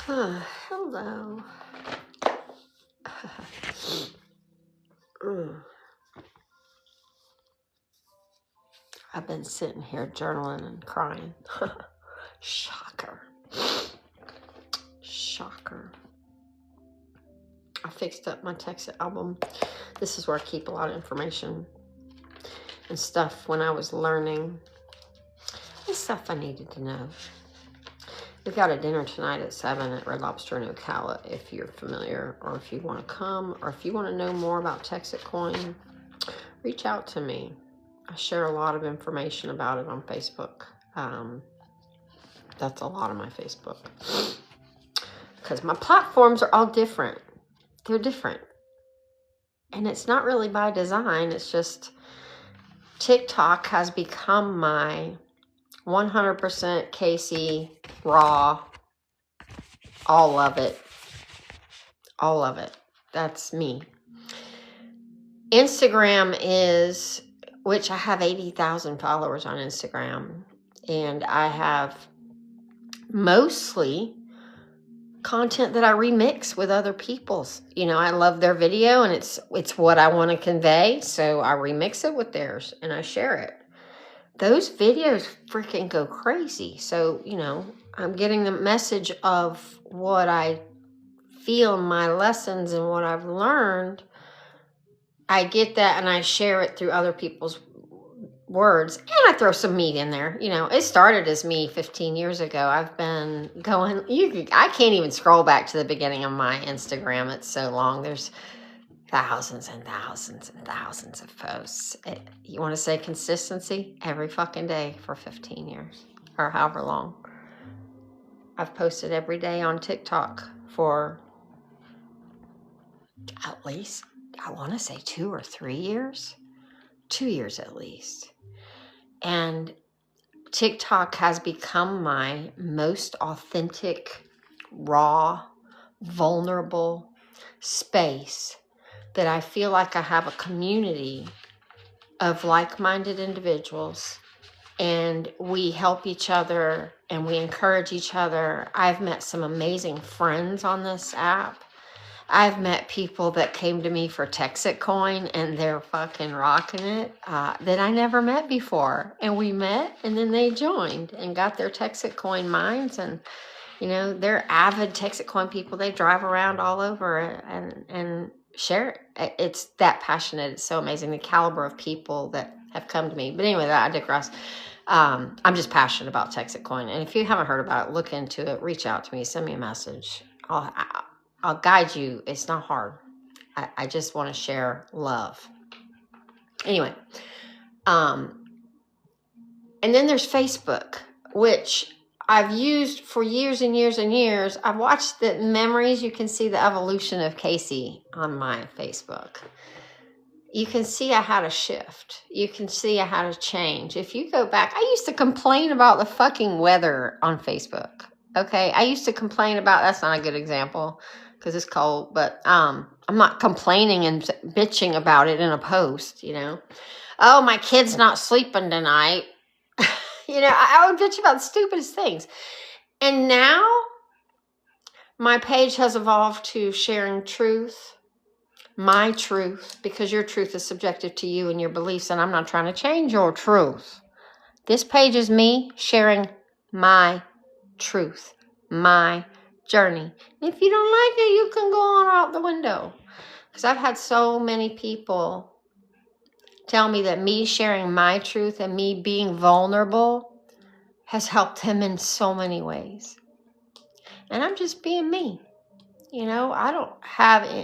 Hello. I've been sitting here journaling and crying. Shocker. Shocker. I fixed up my Texas album. This is where I keep a lot of information and stuff when I was learning. The stuff I needed to know. We've got a dinner tonight at 7 at Red Lobster in Ocala if you're familiar, or if you want to come, or if you want to know more about Texas Coin, reach out to me. I share a lot of information about it on Facebook. That's a lot of my Facebook. Because my platforms are all different. They're different. And it's not really by design. It's just TikTok has become my 100% Casey raw. All of it. All of it. That's me. Instagram is, which I have 80,000 followers on Instagram. And I have mostly content that I remix with other people's. You know, I love their video and it's what I want to convey. So I remix it with theirs and I share it. Those videos freaking go crazy. So, you know, I'm getting the message of what I feel, my lessons and what I've learned. I get that and I share it through other people's words, and I throw some meat in there. You know, it started as me 15 years ago. I've been going, I can't even scroll back to the beginning of my Instagram. It's so long. There's thousands and thousands and thousands of posts. You want to say consistency? Every fucking day for 15 years or however long. I've posted every day on TikTok for at least, I want to say 2 or 3 years. 2 years at least. And TikTok has become my most authentic, raw, vulnerable space that I feel like I have a community of like-minded individuals, and we help each other and we encourage each other. I've met some amazing friends on this app. I've met people that came to me for Texas Coin and they're fucking rocking it that I never met before. And we met and then they joined and got their Texas Coin mines. And, you know, they're avid Texas Coin people. They drive around all over and share it. It's that passionate. It's so amazing, the caliber of people that have come to me. But anyway, I digress. I'm just passionate about Texas Coin. And if you haven't heard about it, look into it. Reach out to me. Send me a message. I'll guide you. It's not hard. I just want to share love. Anyway. And then there's Facebook, which I've used for years and years and years. I've watched the memories. You can see the evolution of Casey on my Facebook. You can see I had a shift. You can see I had a change. If you go back, I used to complain about the fucking weather on Facebook. Okay. I used to complain about, that's not a good example, because it's cold, but I'm not complaining and bitching about it in a post, you know. Oh, my kid's not sleeping tonight. You know, I would bitch about the stupidest things. And now my page has evolved to sharing truth, my truth, because your truth is subjective to you and your beliefs, and I'm not trying to change your truth. This page is me sharing my truth, my journey. If you don't like it, you can go on out the window. Because I've had so many people tell me that me sharing my truth and me being vulnerable has helped them in so many ways. And I'm just being me. You know, I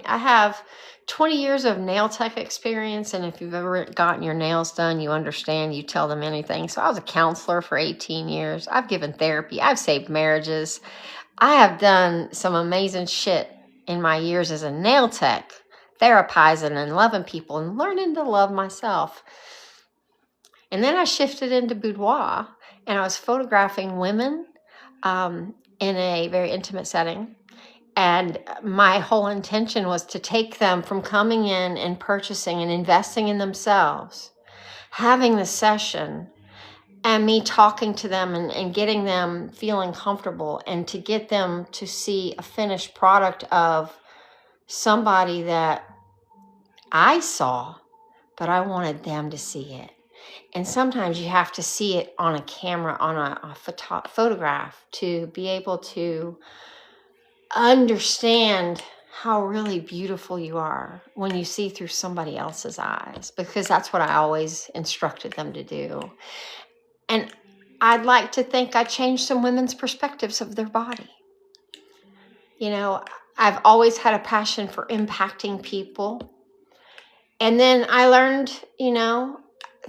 have 20 years of nail tech experience. And if you've ever gotten your nails done, you understand, you tell them anything. So I was a counselor for 18 years. I've given therapy. I've saved marriages. I have done some amazing shit in my years as a nail tech, therapizing and loving people and learning to love myself. And then I shifted into boudoir and I was photographing women in a very intimate setting. And my whole intention was to take them from coming in and purchasing and investing in themselves, having the session, and me talking to them and getting them feeling comfortable, and to get them to see a finished product of somebody that I saw, but I wanted them to see it. And sometimes you have to see it on a camera, on a photograph, to be able to understand how really beautiful you are when you see through somebody else's eyes, because that's what I always instructed them to do. And I'd like to think I changed some women's perspectives of their body. You know, I've always had a passion for impacting people. And then I learned, you know,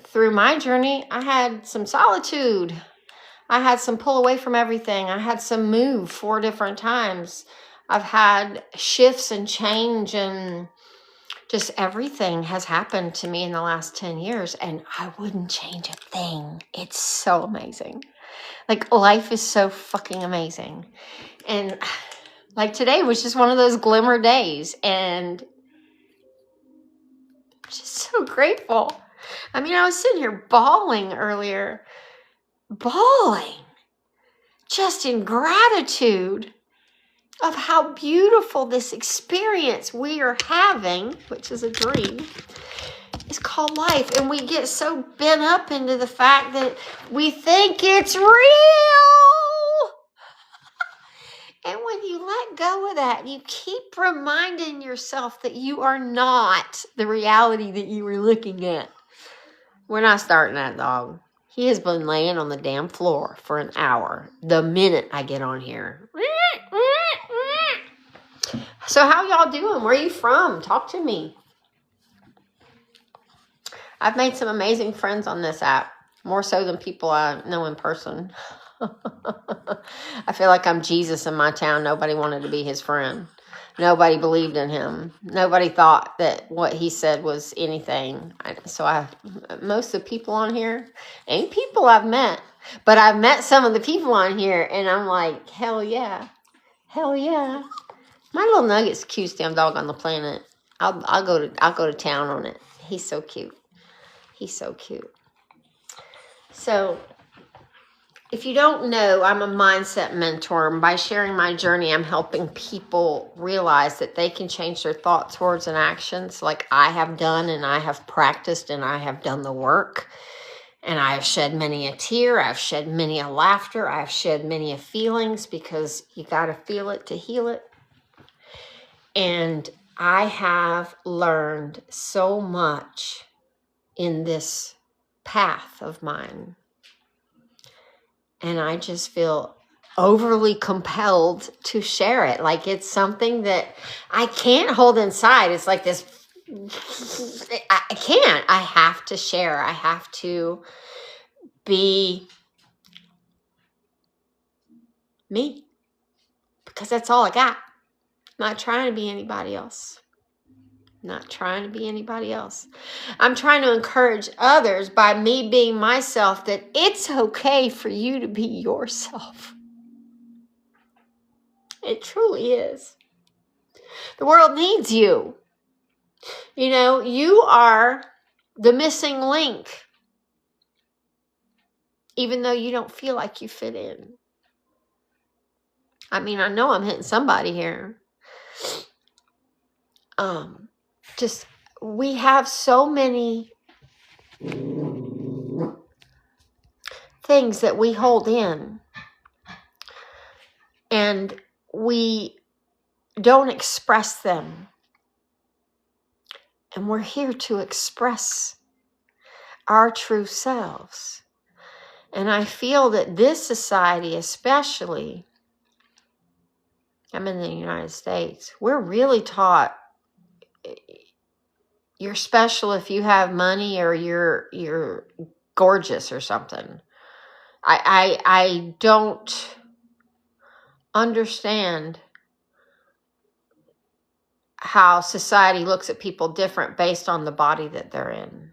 through my journey, I had some solitude. I had some pull away from everything. I had some move 4 different times. I've had shifts and change, and just everything has happened to me in the last 10 years, and I wouldn't change a thing. It's so amazing. Like, life is so fucking amazing. And like, today was just one of those glimmer days, and I'm just so grateful. I mean, I was sitting here bawling earlier. Bawling. Just in gratitude of how beautiful this experience we are having, which is a dream, is called life. And we get so bent up into the fact that we think it's real. And when you let go of that, you keep reminding yourself that you are not the reality that you were looking at. We're not starting that dog. He has been laying on the damn floor for an hour the minute I get on here. So how y'all doing? Where are you from? Talk to me. I've made some amazing friends on this app, more so than people I know in person. I feel like I'm Jesus in my town. Nobody wanted to be his friend. Nobody believed in him. Nobody thought that what he said was anything. Most of the people on here ain't people I've met, but I've met some of the people on here, and I'm like, hell yeah. Hell yeah. My little nugget's the cutest damn dog on the planet. I'll go to town on it. He's so cute. He's so cute. So, if you don't know, I'm a mindset mentor, and by sharing my journey, I'm helping people realize that they can change their thoughts, words, and actions like I have done, and I have practiced, and I have done the work. And I have shed many a tear. I've shed many a laughter. I've shed many a feelings, because you got to feel it to heal it. And I have learned so much in this path of mine. And I just feel overly compelled to share it. Like, it's something that I can't hold inside. It's like this, I can't. I have to share. I have to be me, because that's all I got. I'm not trying to be anybody else. Not trying to be anybody else. I'm trying to encourage others by me being myself, that it's okay for you to be yourself. It truly is. The world needs you. You know, you are the missing link, even though you don't feel like you fit in. I mean, I know I'm hitting somebody here. We have so many things that we hold in, and we don't express them. And we're here to express our true selves. And I feel that this society, especially, I'm in the United States, we're really taught you're special if you have money, or you're gorgeous or something. I don't understand how society looks at people different based on the body that they're in.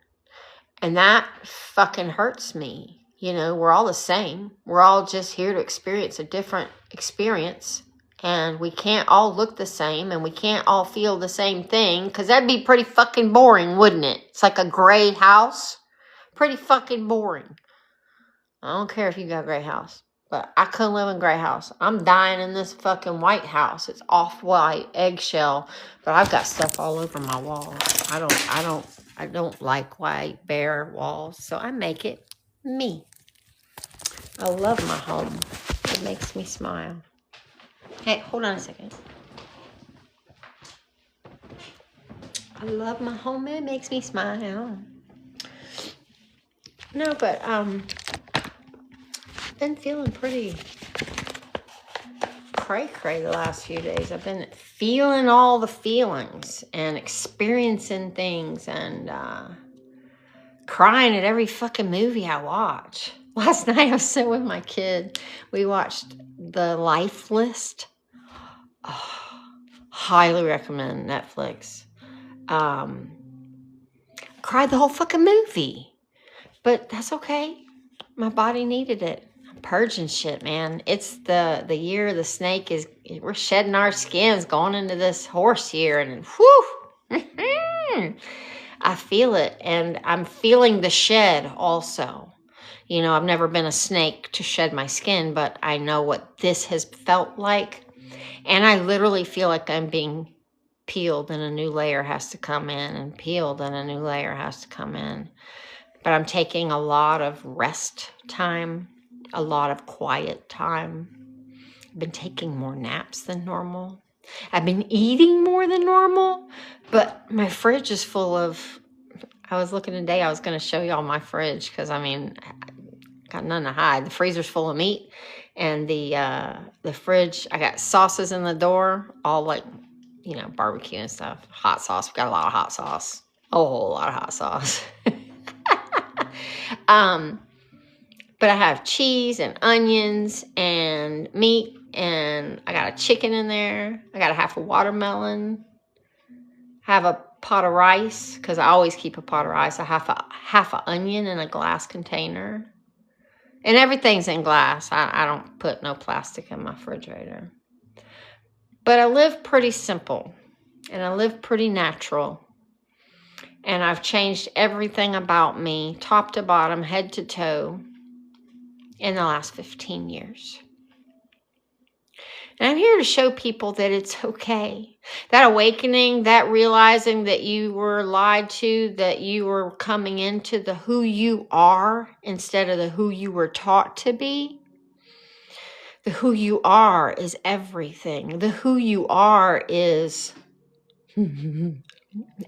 And that fucking hurts me. You know, we're all the same. We're all just here to experience a different experience. And we can't all look the same, and we can't all feel the same thing, because that'd be pretty fucking boring, wouldn't it? It's like a gray house. Pretty fucking boring. I don't care if you got a gray house. But I couldn't live in a gray house. I'm dying in this fucking white house. It's off-white, eggshell. But I've got stuff all over my walls. I don't like white, bare walls. So I make it me. I love my home. It makes me smile. Hey, hold on a second. I love my home. It makes me smile. No, but been feeling pretty cray-cray the last few days. I've been feeling all the feelings and experiencing things and crying at every fucking movie I watch. Last night I was sitting with my kid. We watched The Life List. Oh, highly recommend Netflix. Cried the whole fucking movie. But that's okay. My body needed it. I'm purging shit, man. It's the year the snake is, we're shedding our skins going into this horse year. And whew, I feel it. And I'm feeling the shed also. You know, I've never been a snake to shed my skin, but I know what this has felt like. And I literally feel like I'm being peeled and a new layer has to come in, and peeled and a new layer has to come in. But I'm taking a lot of rest time, a lot of quiet time. I've been taking more naps than normal. I've been eating more than normal, but my fridge is full of, I was looking today, I was going to show y'all my fridge because, I mean, I got nothing to hide. The freezer's full of meat, and the fridge, I got sauces in the door, all like, you know, barbecue and stuff. Hot sauce, we got a lot of hot sauce, a whole lot of hot sauce. But I have cheese and onions and meat, and I got a chicken in there. I got a half a watermelon. I have a pot of rice, because I always keep a pot of rice. I have half an onion in a glass container. And everything's in glass. I don't put no plastic in my refrigerator. But I live pretty simple, and I live pretty natural. And I've changed everything about me, top to bottom, head to toe, in the last 15 years. And I'm here to show people that it's okay. That awakening, that realizing that you were lied to, that you were coming into the who you are instead of the who you were taught to be. The who you are is everything. The who you are is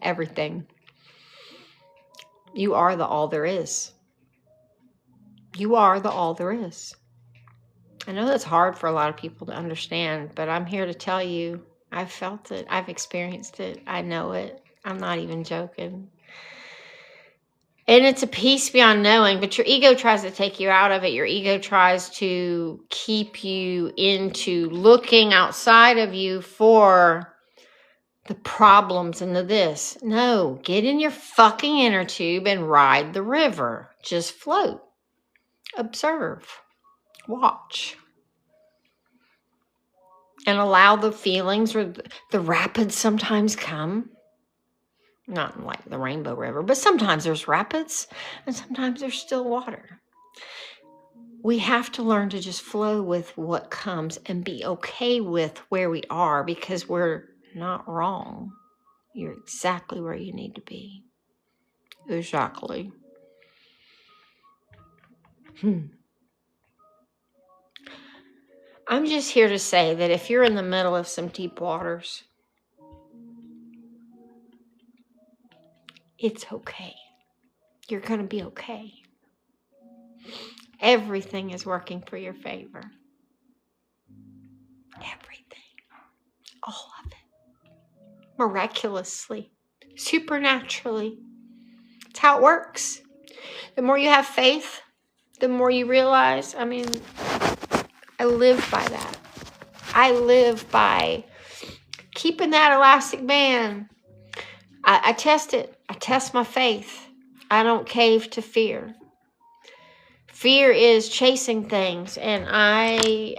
everything. You are the all there is. You are the all there is. I know that's hard for a lot of people to understand, but I'm here to tell you, I've felt it. I've experienced it. I know it. I'm not even joking. And it's a peace beyond knowing, but your ego tries to take you out of it. Your ego tries to keep you into looking outside of you for the problems and the this. No, get in your fucking inner tube and ride the river. Just float. Observe. Watch. And allow the feelings, or the rapids sometimes come. Not like the Rainbow River, but sometimes there's rapids and sometimes there's still water. We have to learn to just flow with what comes and be okay with where we are, because we're not wrong. You're exactly where you need to be. Exactly. I'm just here to say that if you're in the middle of some deep waters, it's okay. You're going to be okay. Everything is working for your favor. Everything. All of it. Miraculously. Supernaturally. It's how it works. The more you have faith, the more you realize, I mean, I live by that. I live by keeping that elastic band. I test it. I test my faith. I don't cave to fear. Fear is chasing things, and I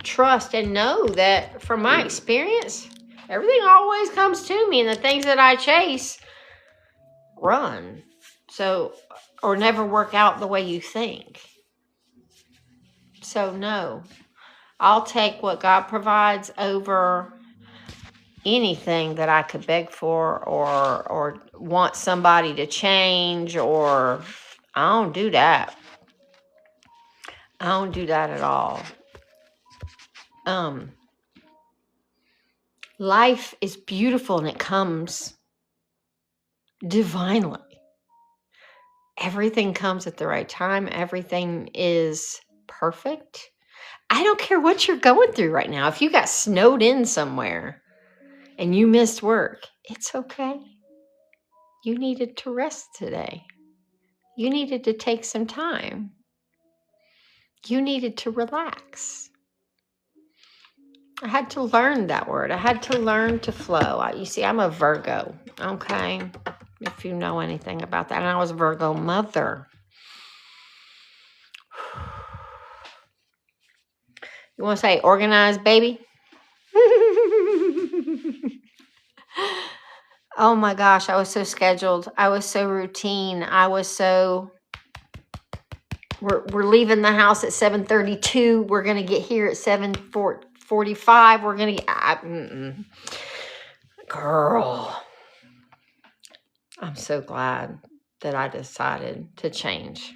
trust and know that from my experience, everything always comes to me, and the things that I chase run. So, or never work out the way you think. So no, I'll take what God provides over anything that I could beg for or want somebody to change, or I don't do that. I don't do that at all. Life is beautiful and it comes divinely. Everything comes at the right time. Everything is perfect. I don't care what you're going through right now. If you got snowed in somewhere and you missed work, it's okay. You needed to rest today. You needed to take some time. You needed to relax. I had to learn that word. I had to learn to flow. You see, I'm a Virgo, okay? If you know anything about that. And I was a Virgo mother. You want to say organized, baby? Oh my gosh, I was so scheduled. I was so routine. I was so... We're leaving the house at 7:32. We're going to get here at 7:45. We're going to get... Girl. I'm so glad that I decided to change.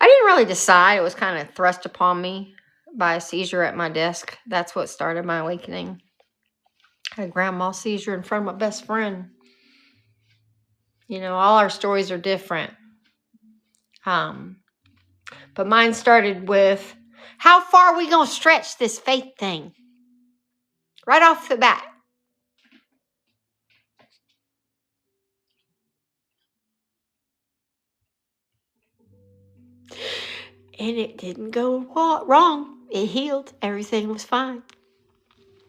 I didn't really decide. It was kind of thrust upon me by a seizure at my desk. That's what started my awakening. I had a grand mal seizure in front of my best friend. You know, all our stories are different. But mine started with, how far are we going to stretch this faith thing? Right off the bat. And it didn't go wrong. It healed. Everything was fine.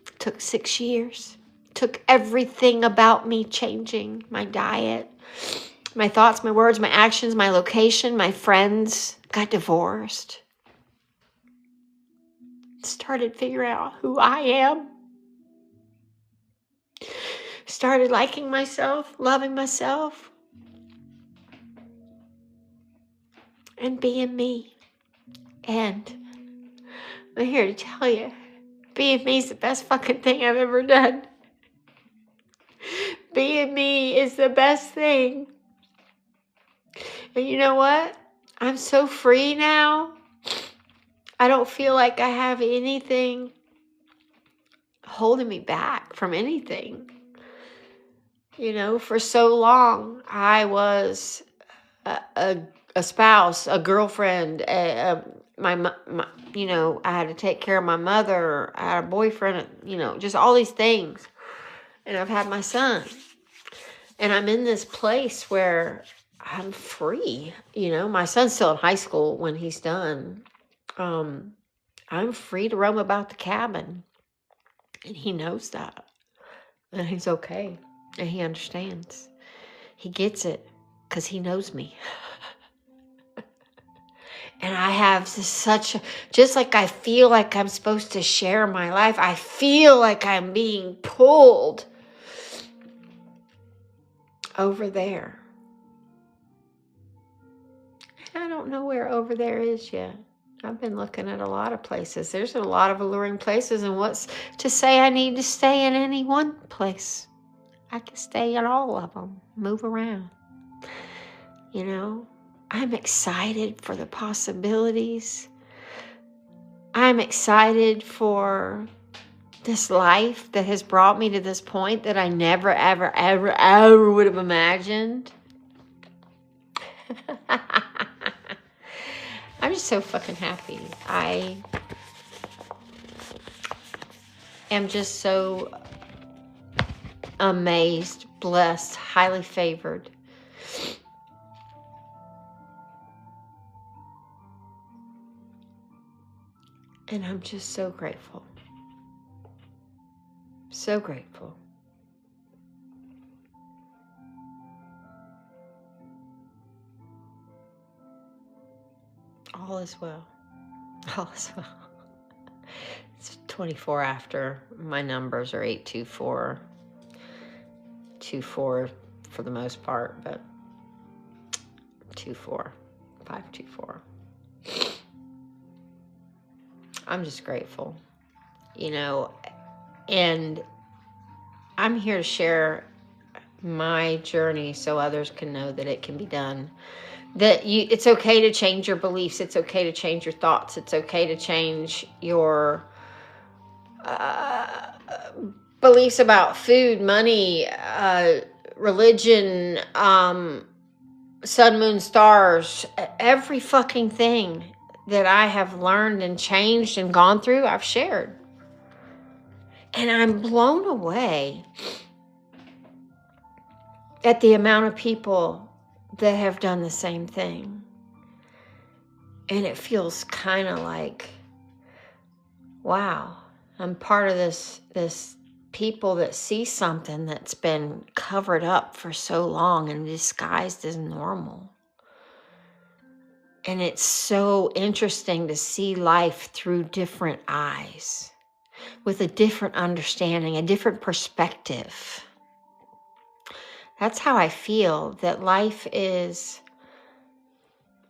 It took 6 years. It took everything about me changing. My diet, my thoughts, my words, my actions, my location, my friends. Got divorced. Started figuring out who I am. Started liking myself, loving myself. And being me. And I'm here to tell you, being me is the best fucking thing I've ever done. Being me is the best thing. And you know what? I'm so free now. I don't feel like I have anything holding me back from anything. You know, for so long, I was a spouse, a girlfriend, my, you know, I had to take care of my mother. I had a boyfriend, you know, just all these things. And I've had my son. And I'm in this place where I'm free. You know, my son's still in high school when he's done. I'm free to roam about the cabin. And he knows that. And he's okay. And he understands. He gets it because he knows me. And I have just like I feel like I'm supposed to share my life, I feel like I'm being pulled over there. And I don't know where over there is yet. I've been looking at a lot of places. There's a lot of alluring places, and what's to say I need to stay in any one place? I can stay in all of them, move around. You know, I'm excited for the possibilities. I'm excited for this life that has brought me to this point that I never, ever, ever, ever would have imagined. I'm just so fucking happy. I am just so amazed, blessed, highly favored. And I'm just so grateful. So grateful. All is well. All is well. It's 24 after. My numbers are 824. 24 for the most part, but 24. 524. I'm just grateful, you know, and I'm here to share my journey so others can know that it can be done. That it's okay to change your beliefs. It's okay to change your thoughts. It's okay to change your beliefs about food, money, religion, sun, moon, stars, every fucking thing that I have learned and changed and gone through, I've shared. And I'm blown away at the amount of people that have done the same thing. And it feels kind of like, wow, I'm part of this people that see something that's been covered up for so long and disguised as normal. And it's so interesting to see life through different eyes, with a different understanding, a different perspective. That's how I feel, that life is,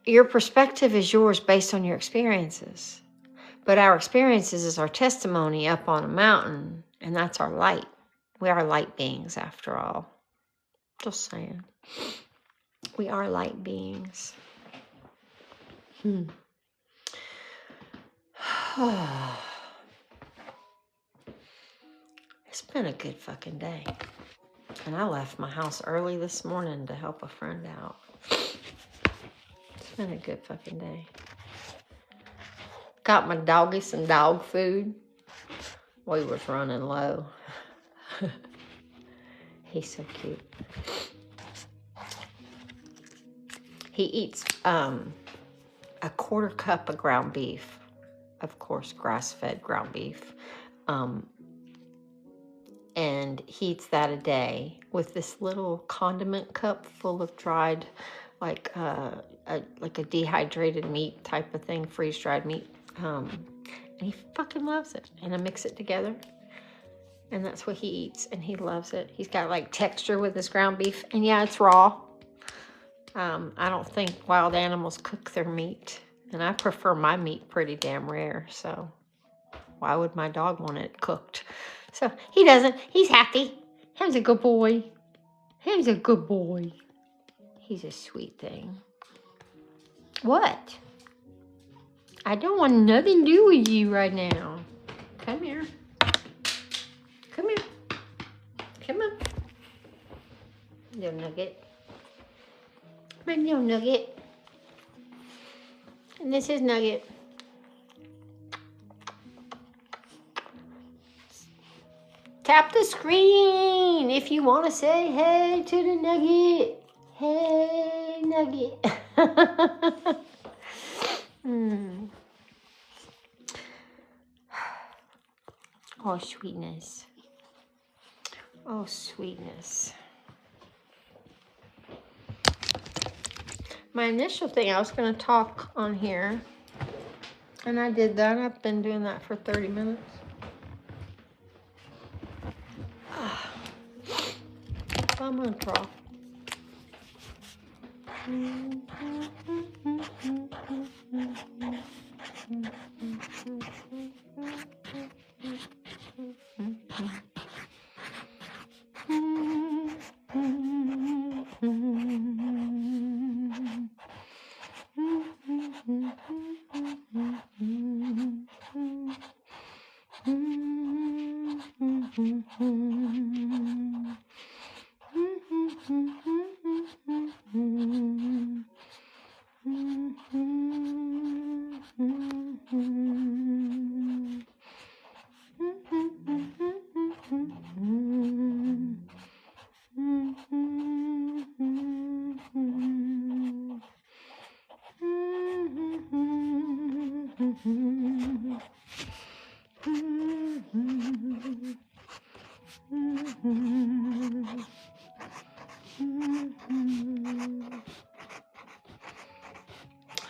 your perspective is yours based on your experiences. But our experiences is our testimony up on a mountain, and that's our light. We are light beings after all. Just saying. We are light beings. It's been a good fucking day. And I left my house early this morning to help a friend out. It's been a good fucking day. Got my doggy some dog food. We was running low. He's so cute. He eats a quarter cup of ground beef. Of course, grass-fed ground beef. And he eats that a day with this little condiment cup full of dried, like a dehydrated meat type of thing, freeze-dried meat. And he fucking loves it. And I mix it together. And that's what he eats. And he loves it. He's got like texture with his ground beef. And yeah, it's raw. I don't think wild animals cook their meat. And I prefer my meat pretty damn rare. So why would my dog want it cooked? So he doesn't. He's happy. Him's a good boy. Him's a good boy. He's a sweet thing. What? I don't want nothing to do with you right now. Come here. Come here. Come on. Little nugget. My little nugget. And this is Nugget. Tap the screen if you want to say hey to the Nugget. Hey, Nugget. Oh, sweetness. Oh, sweetness. My initial thing, I was going to talk on here. And I did that. I've been doing that for 30 minutes. I'm going to draw.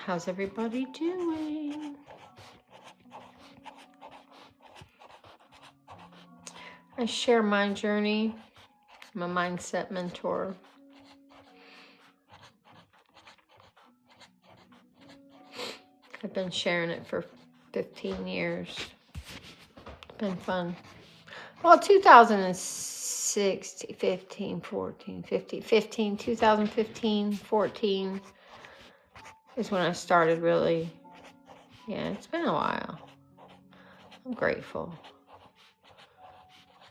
How's everybody doing? I share my journey. I'm a mindset mentor. I've been sharing it for 15 years. It's been fun. Well, 2006, 15, 14, 15, 2015, 14 is when I started really. Yeah, it's been a while. I'm grateful.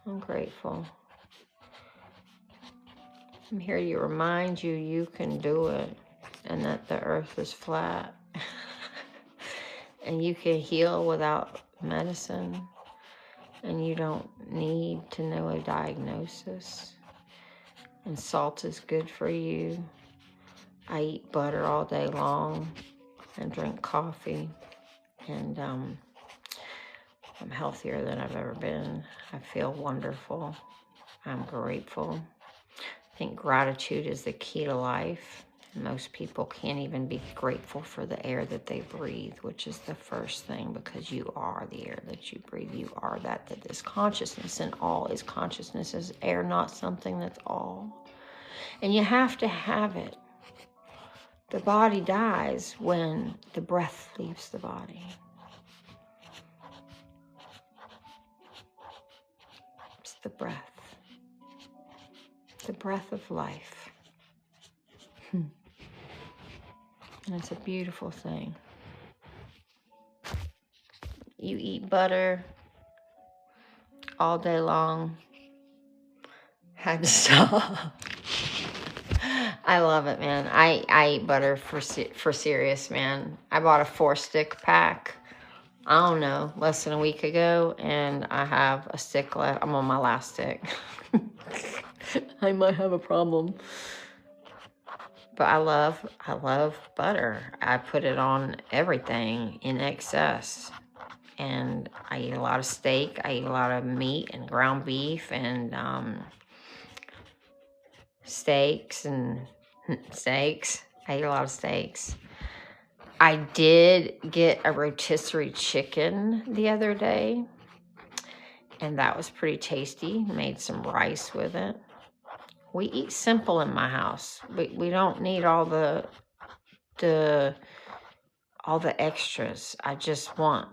I'm grateful. I'm here to remind you you can do it and that the earth is flat and you can heal without medicine and you don't need to know a diagnosis. And salt is good for you. I eat butter all day long and drink coffee, and I'm healthier than I've ever been. I feel wonderful. I'm grateful. I think gratitude is the key to life. Most people can't even be grateful for the air that they breathe, which is the first thing, because you are the air that you breathe. You are that is consciousness, and all is consciousness is air, not something that's all. And you have to have it. The body dies when the breath leaves the body. It's the breath of life. And it's a beautiful thing. You eat butter all day long. Had to stop. I love it, man. I eat butter for serious, man. I bought a 4-stick pack, I don't know, less than a week ago, and I have a stick left. I'm on my last stick. I might have a problem. But I love butter. I put it on everything in excess. And I eat a lot of steak. I eat a lot of meat and ground beef and steaks. I eat a lot of steaks. I did get a rotisserie chicken the other day, and that was pretty tasty. Made some rice with it. We eat simple in my house. We don't need all the extras. I just want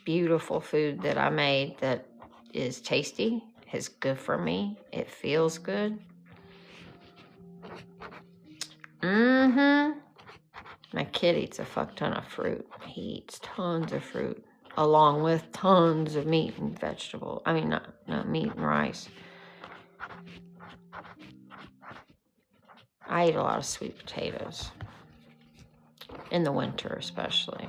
beautiful food that I made that is tasty, is good for me. It feels good. My kid eats a fuck ton of fruit. He eats tons of fruit, along with tons of meat and vegetable. I mean, not meat and rice. I eat a lot of sweet potatoes. In the winter, especially.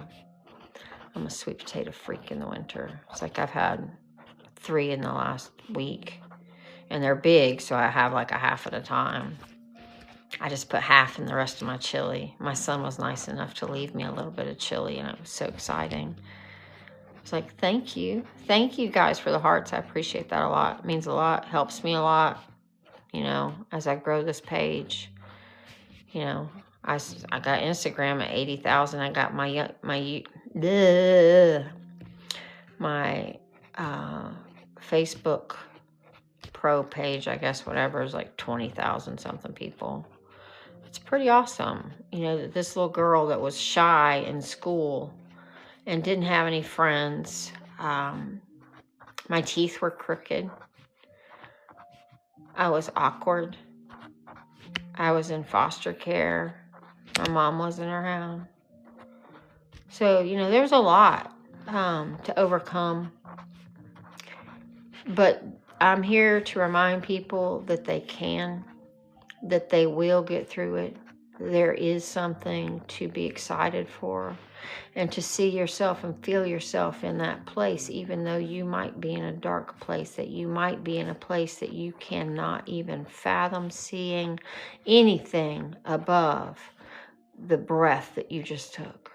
I'm a sweet potato freak in the winter. It's like I've had 3 in the last week. And they're big, so I have like a half at a time. I just put half in the rest of my chili. My son was nice enough to leave me a little bit of chili, and it was so exciting. It's like, thank you. Thank you guys for the hearts. I appreciate that a lot. It means a lot. Helps me a lot, as I grow this page. I got Instagram at 80,000. I got my Facebook pro page, I guess, whatever, is like 20,000 something people. It's pretty awesome. This little girl that was shy in school and didn't have any friends. My teeth were crooked. I was awkward. I was in foster care. My mom wasn't around. So, there was a lot to overcome. But I'm here to remind people that they can, that they will get through it. There is something to be excited for, and to see yourself and feel yourself in that place, even though you might be in a dark place, that you might be in a place that you cannot even fathom seeing anything above the breath that you just took.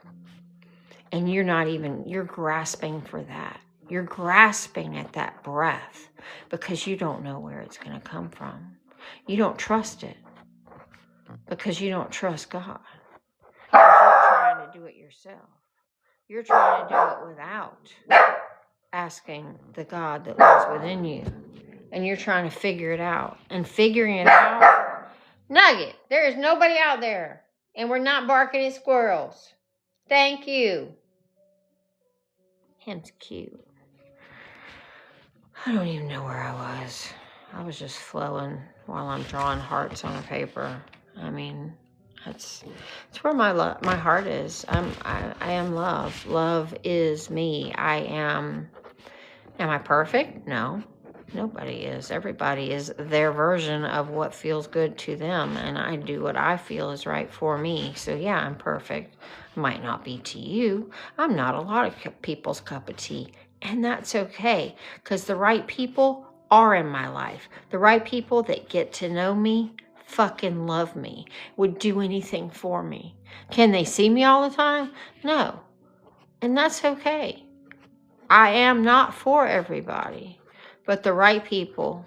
And you're grasping for that. You're grasping at that breath because you don't know where it's going to come from. You don't trust it because you don't trust God. You're trying to do it yourself. You're trying to do it without asking the God that lives within you. And you're trying to figure it out. And figuring it out, Nugget, there is nobody out there. And we're not barking at squirrels. Thank you. Him's cute. I don't even know where I was. I was just flowing while I'm drawing hearts on a paper. I mean, that's where my heart is. I am love. Love is me. I am. Am I perfect? No. Nobody is. Everybody is their version of what feels good to them, and I do what I feel is right for me. So yeah, I'm perfect. Might not be to you. I'm not a lot of people's cup of tea, and that's okay, because the right people are in my life. The right people that get to know me fucking love me, would do anything for me. Can they see me all the time? No. And that's okay. I am not for everybody, but the right people,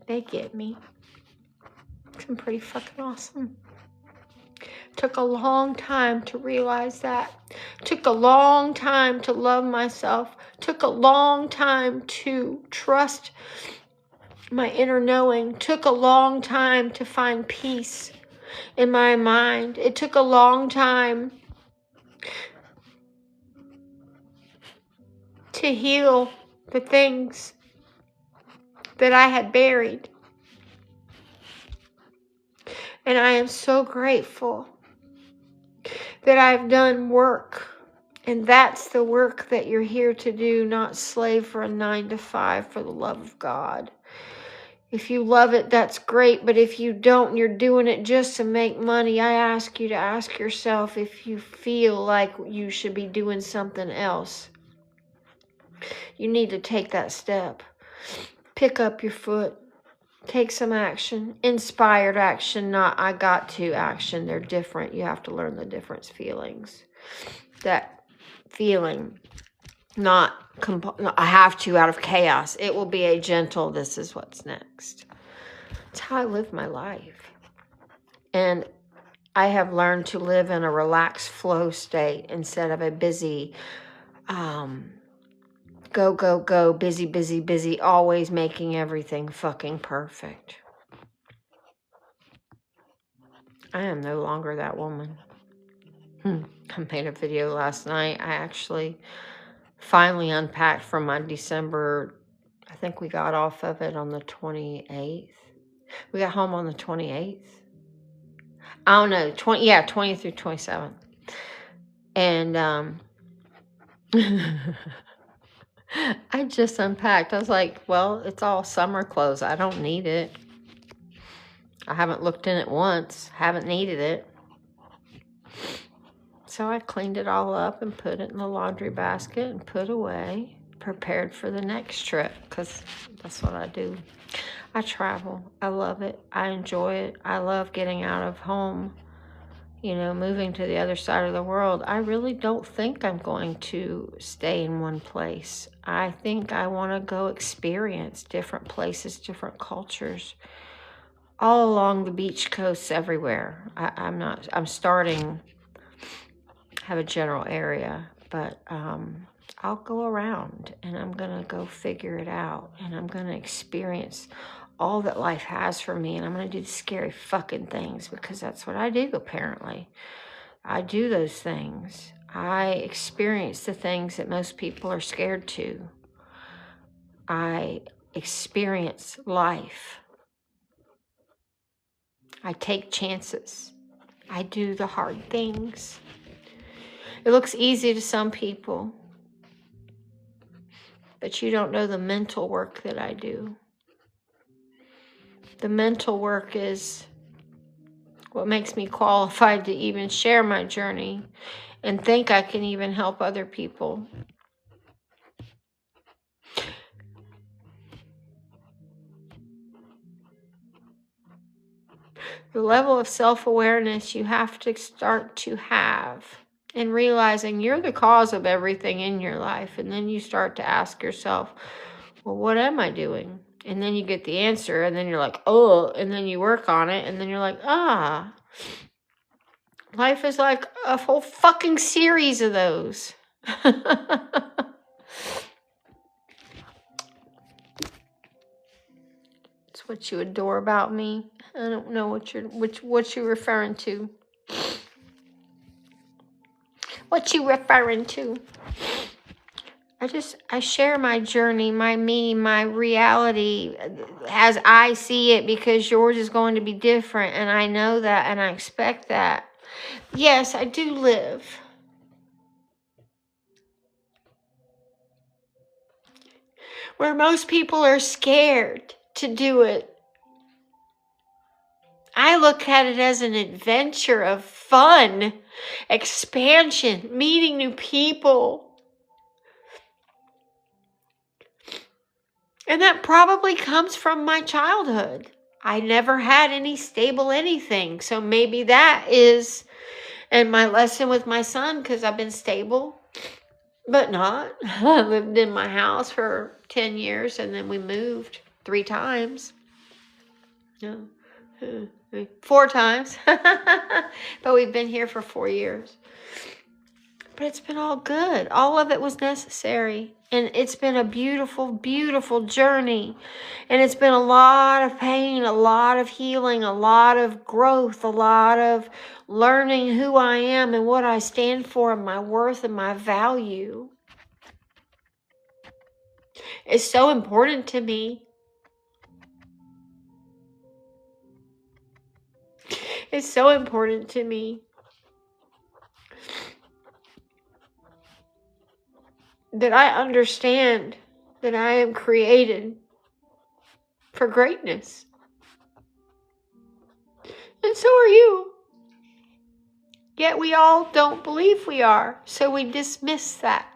they get me. I'm pretty fucking awesome. Took a long time to realize that. Took a long time to love myself. Took a long time to trust my inner knowing. Took a long time to find peace in my mind. It took a long time to heal the things that I had buried. And I am so grateful that I've done work. And that's the work that you're here to do, not slave for a 9-to-5, for the love of God. If you love it, that's great. But if you don't, and you're doing it just to make money, I ask you to ask yourself if you feel like you should be doing something else. You need to take that step. Pick up your foot. Take some action. Inspired action, not I got to action. They're different. You have to learn the difference. Feelings. That feeling, not I have to out of chaos. It will be a gentle, this is what's next. It's how I live my life. And I have learned to live in a relaxed flow state instead of a busy, go, go, go, busy, busy, busy, always making everything fucking perfect. I am no longer that woman. I made a video last night. I actually finally unpacked from my December, I think we got off of it on the 28th. We got home on the 28th. I don't know, 20 through 27th. And I just unpacked. I was like, well, it's all summer clothes. I don't need it. I haven't looked in it once. Haven't needed it. So I cleaned it all up and put it in the laundry basket and put away. Prepared for the next trip, because that's what I do. I travel. I love it. I enjoy it. I love getting out of home, moving to the other side of the world. I really don't think I'm going to stay in one place. I think I want to go experience different places, different cultures, all along the beach coasts everywhere. I'm starting, have a general area, but I'll go around and I'm going to go figure it out, and I'm going to experience all that life has for me, and I'm going to do the scary fucking things, because that's what I do, apparently. I do those things. I experience the things that most people are scared to. I experience life. I take chances. I do the hard things. It looks easy to some people, but you don't know the mental work that I do. The mental work is what makes me qualified to even share my journey and think I can even help other people. The level of self-awareness you have to start to have, and realizing you're the cause of everything in your life. And then you start to ask yourself, well, what am I doing? And then you get the answer, and then you're like, oh, and then you work on it, and then you're like, life is like a whole fucking series of those. It's what you adore about me. I don't know what you're referring to. What you referring to? I share my journey, my me, my reality as I see it, because yours is going to be different. And I know that, and I expect that. Yes, I do live where most people are scared to do it. I look at it as an adventure of fun, expansion, meeting new people. And that probably comes from my childhood. I never had any stable anything. So maybe that is, and my lesson with my son, because I've been stable, but not. I lived in my house for 10 years and then we moved 3 times. Yeah. 4 times. But we've been here for 4 years. But it's been all good. All of it was necessary. And it's been a beautiful, beautiful journey. And it's been a lot of pain, a lot of healing, a lot of growth, a lot of learning who I am and what I stand for and my worth and my value. It's so important to me. It's so important to me that I understand that I am created for greatness. And so are you. Yet we all don't believe we are, so we dismiss that.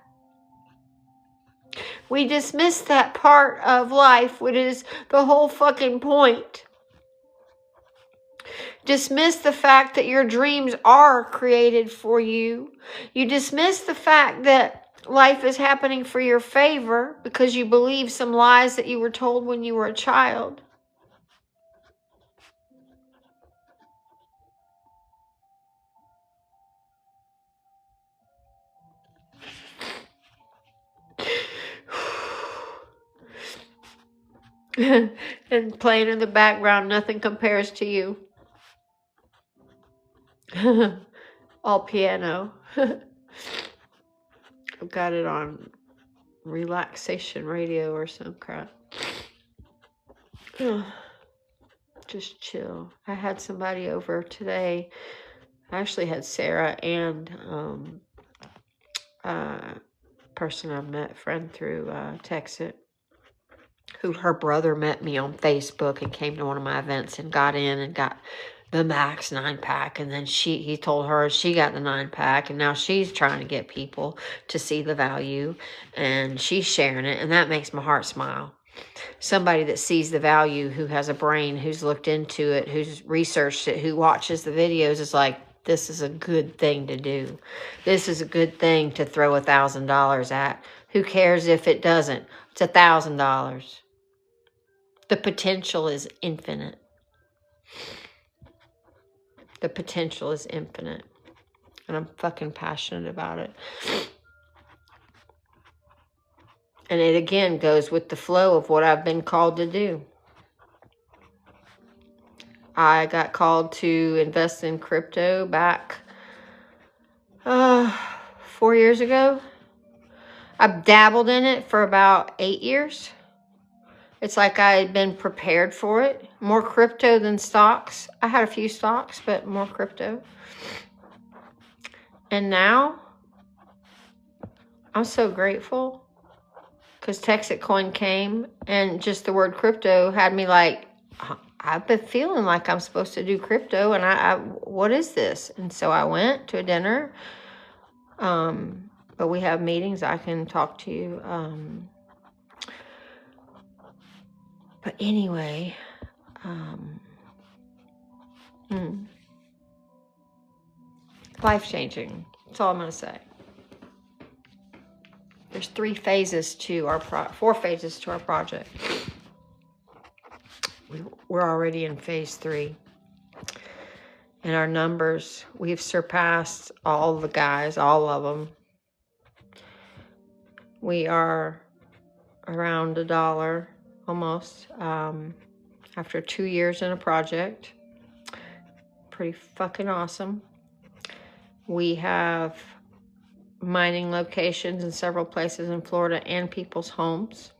We dismiss that part of life, which is the whole fucking point. Dismiss the fact that your dreams are created for you. You dismiss the fact that life is happening for your favor because you believe some lies that you were told when you were a child. And playing in the background, nothing compares to you. All piano. I've got it on relaxation radio or some crap. Just chill. I had somebody over today. I actually had Sarah and person I met, friend through Texas, who her brother met me on Facebook and came to one of my events and got in and got the max 9-pack, and then he told her she got the 9-pack, and now she's trying to get people to see the value, and she's sharing it, and that makes my heart smile. Somebody that sees the value, who has a brain, who's looked into it, who's researched it, who watches the videos, is like, this is a good thing to do. This is a good thing to throw $1,000 at. Who cares if it doesn't? It's $1,000. The potential is infinite. The potential is infinite. And I'm fucking passionate about it. And it again goes with the flow of what I've been called to do. I got called to invest in crypto back 4 years ago. I've dabbled in it for about 8 years. It's like I had been prepared for it. More crypto than stocks. I had a few stocks, but more crypto. And now, I'm so grateful because Texas Coin came and just the word crypto had me like, I've been feeling like I'm supposed to do crypto, and I what is this? And so I went to a dinner. But we have meetings. I can talk to you. But anyway, life-changing. That's all I'm going to say. There's 4 phases to our project. We're already in phase 3. And our numbers, we've surpassed all the guys, all of them. We are around $1 almost after 2 years in a project. Pretty fucking awesome. We have mining locations in several places in Florida and people's homes.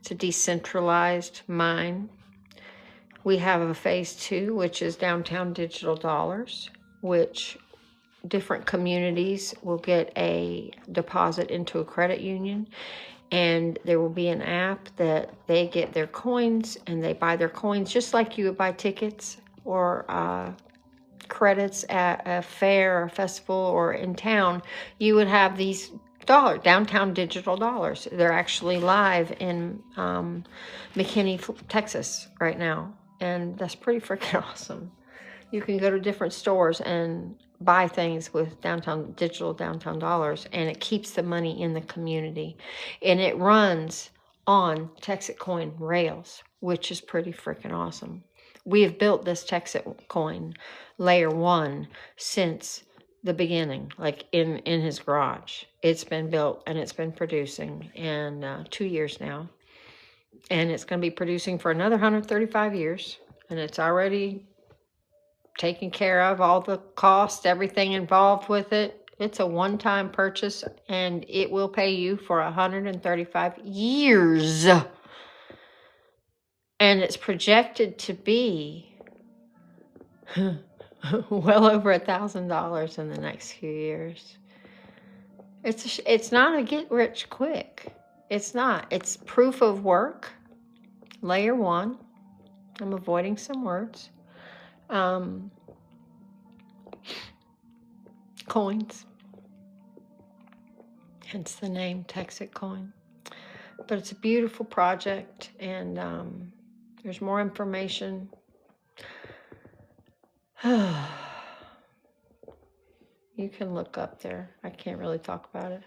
It's a decentralized mine. We have a phase 2, which is downtown digital dollars, which different communities will get a deposit into a credit union, and there will be an app that they get their coins, and they buy their coins just like you would buy tickets or credits at a fair or a festival or in town. You would have these downtown digital dollars. They're actually live in McKinney, Texas right now, and that's pretty freaking awesome. You can go to different stores and buy things with digital downtown dollars, and it keeps the money in the community, and it runs on Texas Coin rails, which is pretty freaking awesome. We have built this Texas Coin layer 1 since the beginning, like in his garage. It's been built and it's been producing, and 2 years now, and it's going to be producing for another 135 years, and it's already taking care of all the cost, everything involved with it. It's a one-time purchase, and it will pay you for 135 years. And it's projected to be well over $1,000 in the next few years. It's not a get rich quick. It's not. It's proof of work. Layer 1. I'm avoiding some words. Coins. Hence the name Texas Coin. But it's a beautiful project, and there's more information. You can look up there. I can't really talk about it.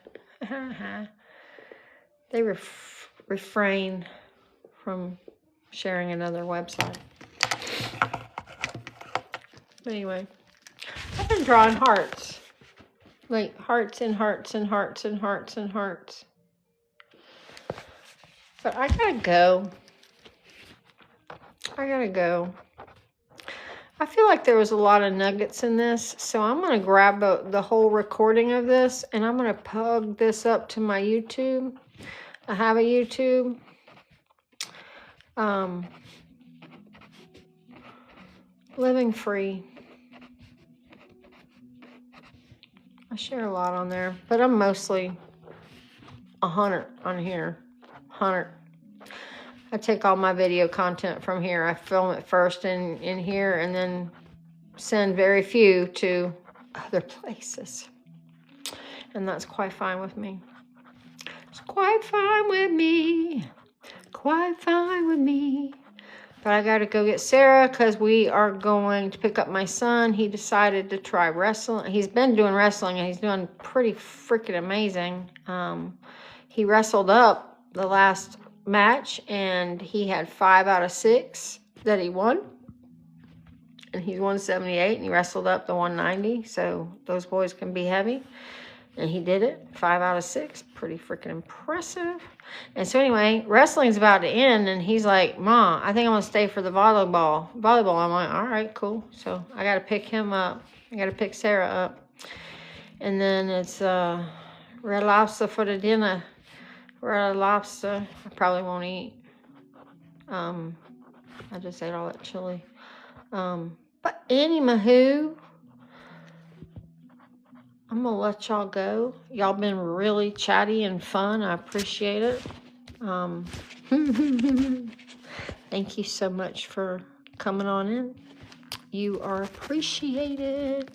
They refrain from sharing another website. But anyway, I've been drawing hearts. Like hearts and hearts and hearts and hearts and hearts. But I gotta go. I feel like there was a lot of nuggets in this, so I'm going to grab the whole recording of this, and I'm going to plug this up to my YouTube. I have a YouTube. Living Free. I share a lot on there, but I'm mostly a hunter on here. I take all my video content from here. I film it first in here, and then send very few to other places. And that's quite fine with me. It's quite fine with me. Quite fine with me. But I got to go get Sarah because we are going to pick up my son. He decided to try wrestling. He's been doing wrestling, and he's doing pretty freaking amazing. He wrestled up the last match, and he had 5 out of 6 that he won, and he's 178, and he wrestled up to 190, so those boys can be heavy, and he did it 5 out of 6. Pretty freaking impressive. And so anyway, wrestling's about to end, and he's like, Mom, I think I'm gonna stay for the volleyball. I'm like, all right, cool. So I gotta pick him up. I gotta pick Sarah up, and then it's Red Lobster for the dinner. Red Lobster. I probably won't eat. I just ate all that chili. But anywho, I'm gonna let y'all go. Y'all been really chatty and fun. I appreciate it. Thank you so much for coming on in. You are appreciated.